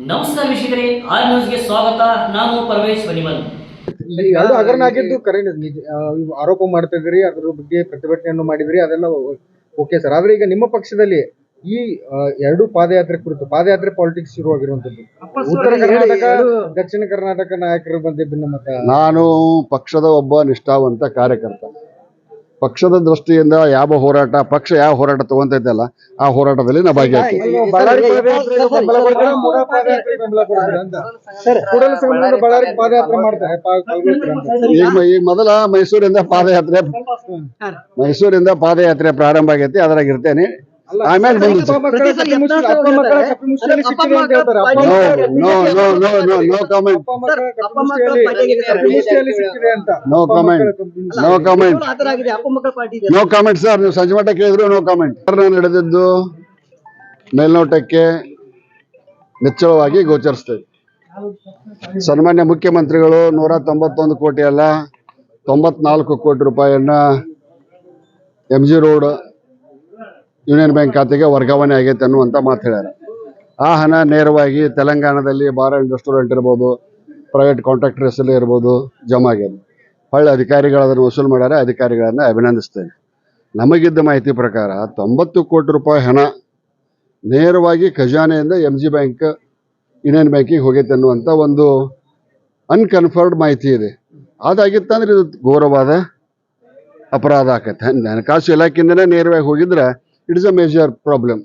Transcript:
ನಮಸ್ಕಾರ ವೀಕ್ಷಕರೇ, ಆರ್ ನ್ಯೂಸ್ಗೆ ಸ್ವಾಗತ. ನಾನು ಪರಮೇಶ್ ವನಿಮಲ್. ಎರಡು ಹಗರಣ ಆಗಿದ್ದು ಕರೆ ಆರೋಪ ಮಾಡ್ತಾ ಇದ್ರಿ, ಅದ್ರ ಬಗ್ಗೆ ಪ್ರತಿಭಟನೆಯನ್ನು ಮಾಡಿದ್ರಿ, ಅದೆಲ್ಲ ಓಕೆ ಸರ್. ಆದ್ರೆ ಈಗ ನಿಮ್ಮ ಪಕ್ಷದಲ್ಲಿ ಈ ಎರಡು ಪಾದಯಾತ್ರೆ ಕುರಿತು ಪಾದಯಾತ್ರೆ ಪಾಲಿಟಿಕ್ಸ್ ಶುರುವಾಗಿರುವಂತದ್ದು, ಉತ್ತರ ಕರ್ನಾಟಕ ದಕ್ಷಿಣ ಕರ್ನಾಟಕ ನಾಯಕರ ಬಂದೆ ಭಿನ್ನಮತ. ನಾನು ಪಕ್ಷದ ಒಬ್ಬ ನಿಷ್ಠಾವಂತ ಕಾರ್ಯಕರ್ತ. ಪಕ್ಷದ ದೃಷ್ಟಿಯಿಂದ ಯಾವ ಹೋರಾಟ ಪಕ್ಷ ಯಾವ ಹೋರಾಟ ತಗೊಂತೈತಲ್ಲ ಆ ಹೋರಾಟದಲ್ಲಿ ನಾ ಭಾಗಿಯಾಗ್ತೀನಿ. ಈಗ ಮೊದಲ ಮೈಸೂರಿಂದ ಪಾದಯಾತ್ರೆ ಪ್ರಾರಂಭ ಆಗೈತಿ, ಅದ್ರಾಗ ಇರ್ತೇನೆ. ಆಮೇಲೆ ನೋ ಕಾಮೆಂಟ್ ಸರ್. ನೀವು ಸಂಜೆ ಮಟ್ಟ ಕೇಳಿದ್ರು ನೋ ಕಾಮೆಂಟ್. ನಡೆದಿದ್ದು ಮೇಲ್ನೋಟಕ್ಕೆ ನಿಚ್ಚಳವಾಗಿ ಗೋಚರಿಸ್ತೇವೆ. ಸನ್ಮಾನ್ಯ ಮುಖ್ಯಮಂತ್ರಿಗಳು 191 ಕೋಟಿ ಅಲ್ಲ 94 ಕೋಟಿ ರೂಪಾಯಿಯನ್ನ MG ರೋಡ್ ಯೂನಿಯನ್ ಬ್ಯಾಂಕ್ ಖಾತೆಗೆ ವರ್ಗಾವಣೆ ಆಗೈತೆ ಅನ್ನುವಂಥ ಮಾತು ಹೇಳ್ಯಾರ. ಆ ಹಣ ನೇರವಾಗಿ ತೆಲಂಗಾಣದಲ್ಲಿ ಬಾರ್ ಅಂಡ್ ರೆಸ್ಟೋರೆಂಟ್ ಇರ್ಬೋದು, ಪ್ರೈವೇಟ್ ಕಾಂಟ್ರಾಕ್ಟರ್ ಹೆಸರಲ್ಲಿ ಇರ್ಬೋದು ಜಮಾ ಆಗ್ಯದ. ಹೊಳ್ಳಿ ಅಧಿಕಾರಿಗಳು ಅದನ್ನು ವಸೂಲು ಮಾಡ್ಯಾರ. ಅಧಿಕಾರಿಗಳನ್ನು ಅಭಿನಂದಿಸ್ತೇನೆ. ನಮಗಿದ್ದ ಮಾಹಿತಿ ಪ್ರಕಾರ 90 ಕೋಟಿ ರೂಪಾಯಿ ಹಣ ನೇರವಾಗಿ ಖಜಾನೆಯಿಂದ MG ಬ್ಯಾಂಕ್ ಯೂನಿಯನ್ ಬ್ಯಾಂಕಿಗೆ ಹೋಗೈತೆ ಅನ್ನುವಂಥ ಒಂದು ಅನ್ಕನ್ಫರ್ಮ್ಡ್ ಮಾಹಿತಿ ಇದೆ. ಅದಾಗಿತ್ತಂದ್ರೆ ಇದು ಘೋರವಾದ ಅಪರಾಧ ಆಕತ್ತೆ. ಹಣಕಾಸು ಇಲಾಖೆಯಿಂದನೇ ನೇರವಾಗಿ ಹೋಗಿದ್ರೆ it is a major problem.